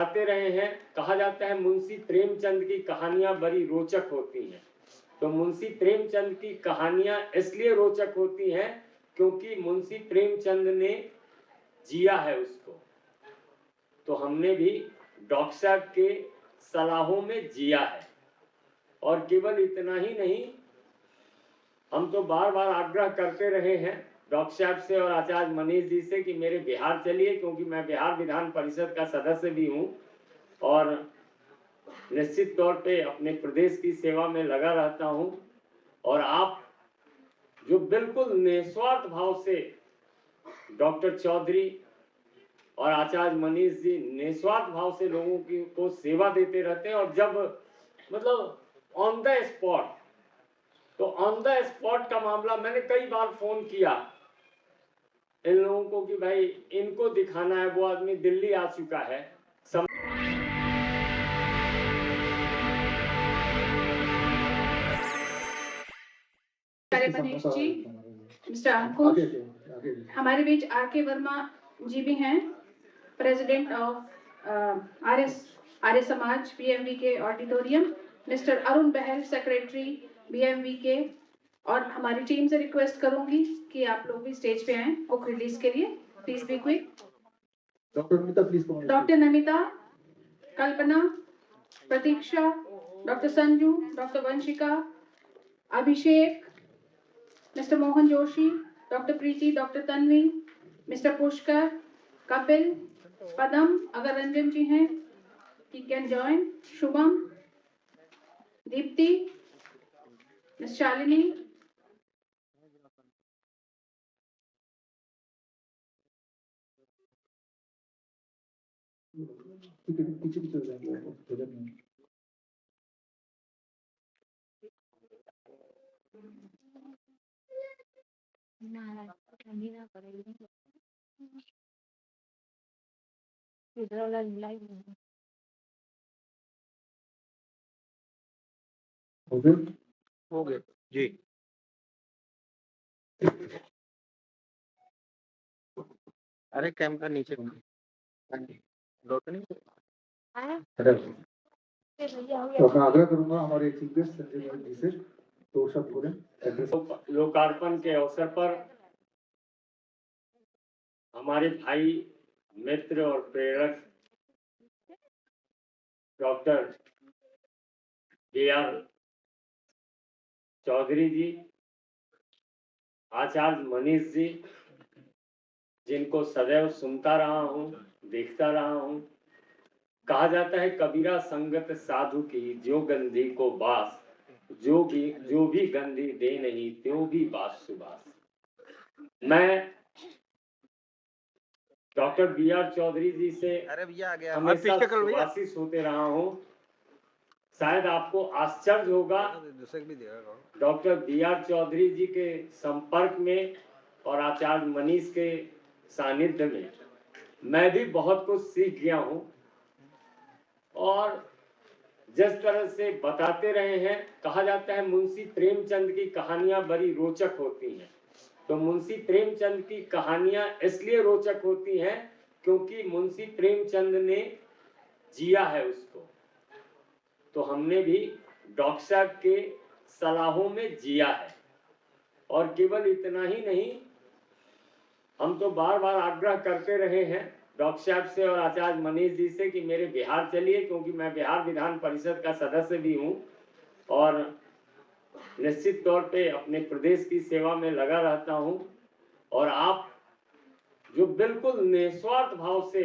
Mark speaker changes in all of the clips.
Speaker 1: आते रहे हैं। कहा जाता है मुंशी प्रेमचंद की कहानियां बड़ी रोचक होती हैं। तो मुंशी प्रेमचंद की कहानियां इसलिए रोचक होती हैं क्योंकि मुंशी प्रेमचंद ने जिया है उसको। तो हमने भी डॉक्टर साहब के सलाहों में जिया है। और केवल इतना ही नहीं, हम तो बार बार आग्रह करते रहे हैं डॉक्टर साहब से और आचार्य मनीष जी से कि मेरे बिहार चलिए, क्योंकि मैं बिहार विधान परिषद का सदस्य भी हूँ और निश्चित तौर पे अपने प्रदेश की सेवा में लगा रहता हूँ। और आप जो बिल्कुल निस्वार्थ भाव से डॉक्टर चौधरी और आचार्य मनीष जी निस्वार्थ भाव से लोगों की को सेवा देते रहते हैं। और जब मतलब ऑन द स्पॉट, तो ऑन द स्पॉट का मामला मैंने कई बार फोन किया इन लोगों को कि भाई इनको दिखाना है, वो आदमी दिल्ली आ चुका है।
Speaker 2: मनीष जी, मिस्टर अंकुश, हमारे बीच आर.के. वर्मा जी भी हैं, प्रेसिडेंट ऑफ आर्य समाज बीएमवी के ऑडिटोरियम, मिस्टर अरुण बहल सेक्रेटरी बीएमवी के। और हमारी टीम से रिक्वेस्ट करूंगी कि आप लोग भी स्टेज पे आएं बुक रिलीज के लिए। Please be quick.
Speaker 3: Doctor Namita please.
Speaker 2: Doctor Namita, Kalpana, Pratiksha, doctor Sanju, doctor Vanshika, Abhishek, mister Mohan Joshi, doctor Preeti, doctor Tanvi, mister Pushkar, Kapil, Padam, अगर रंजन जी हैं he can join, Shubham, Deepti, miss Shalini,
Speaker 3: पीछे चल जाएंगे।
Speaker 4: हो गए जी। अरे कैमरा नीचे दो तो नहीं।
Speaker 3: तो मैं आग्रह करूंगा हमारे चीफ गेस्ट संजय जी से दो शब्द बोलें।
Speaker 1: लोकार्पण के अवसर पर हमारे भाई, मित्र और प्रेरक डॉक्टर बी.आर. चौधरी जी, आचार्य मनीष जी, जिनको सदैव सुनता रहा हूँ, देखता रहा हूँ। कहा जाता है कबीरा संगत साधु की जो गंधी को बास, जो भी गंधी दे नहीं त्यों भी बास सुबास। मैं डॉक्टर बी.आर. चौधरी जी से हमेशा सुभाषित होते रहा हूँ। शायद आपको आश्चर्य होगा डॉक्टर बी.आर. चौधरी जी के संपर्क में और आचार्य मनीष के सानिध्य में मैं भी बहुत कुछ सीख गया हूँ। और जिस तरह से बताते रहे हैं, कहा जाता है मुंशी प्रेमचंद की कहानियां बड़ी रोचक होती हैं। तो मुंशी प्रेमचंद की कहानियां इसलिए रोचक होती हैं क्योंकि मुंशी प्रेमचंद ने जिया है उसको। तो हमने भी डॉक्टर साहब के सलाहों में जिया है। और केवल इतना ही नहीं, हम तो बार बार आग्रह करते रहे हैं डॉक्टर साहब से और आचार्य मनीष जी से कि मेरे बिहार चलिए, क्योंकि मैं बिहार विधान परिषद का सदस्य भी हूँ और निश्चित तौर पे अपने प्रदेश की सेवा में लगा रहता हूँ। और आप जो बिल्कुल निस्वार्थ भाव से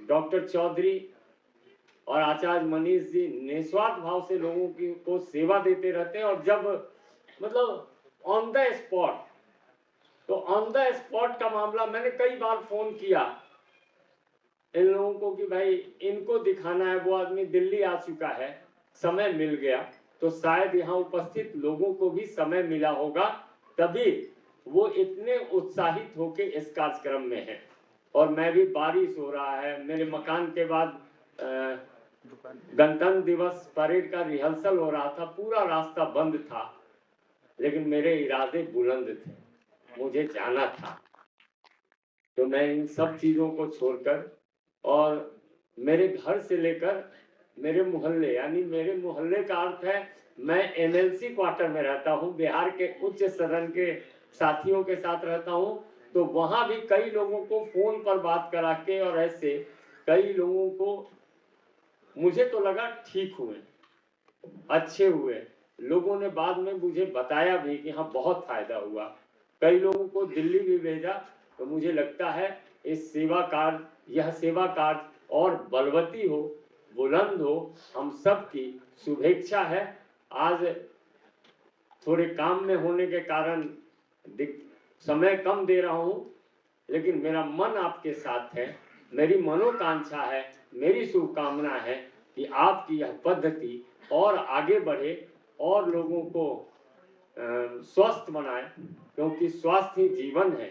Speaker 1: डॉक्टर चौधरी और आचार्य मनीष जी निस्वार्थ भाव से लोगों की को सेवा देते रहते हैं। और जब मतलब ऑन द स्पॉट, तो ऑन द स्पॉट का मामला मैंने कई बार फोन किया इन लोगों को कि भाई इनको दिखाना है, वो आदमी दिल्ली आ चुका है। समय मिल गया तो शायद यहाँ उपस्थित लोगों को भी समय मिला होगा, तभी वो इतने उत्साहित होके इस कार्यक्रम में है। और मैं भी, बारिश हो रहा है, मेरे मकान के बाद गणतंत्र दिवस परेड का रिहर्सल हो रहा था, पूरा रास्ता बंद था, लेकिन मेरे इरादे बुलंद थे, मुझे जाना था। तो मैं इन सब चीजों को छोड़कर और मेरे घर से लेकर मेरे मोहल्ले, यानी मेरे मोहल्ले का अर्थ है मैं एमएलसी क्वार्टर में रहता हूँ, बिहार के उच्च सदन के साथियों के साथ रहता हूँ, तो वहां भी कई लोगों को फोन पर बात करा के और ऐसे कई लोगों को मुझे तो लगा ठीक हुए, अच्छे हुए। लोगों ने बाद में मुझे बताया भी कि हाँ बहुत फायदा हुआ। कई लोगों को दिल्ली भी भेजा। तो मुझे लगता है इस सेवा कार्य, यह सेवा कार्य और बलवती हो, बुलंद हो, हम सब की शुभेच्छा है। आज थोड़े काम में होने के कारण समय कम दे रहा हूं, लेकिन मेरा मन आपके साथ है, मेरी मनोकांक्षा है, मेरी शुभकामना है कि आपकी यह पद्धति और आगे बढ़े और लोगों को स्वस्थ बनाए, क्योंकि स्वास्थ्य ही जीवन है।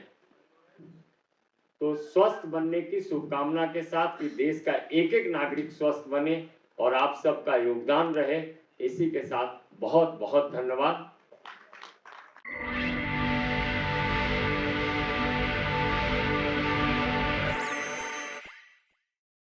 Speaker 1: तो स्वस्थ बनने की शुभकामना के साथ कि देश का एक एक नागरिक स्वस्थ बने और आप सबका योगदान रहे, इसी के साथ बहुत बहुत धन्यवाद।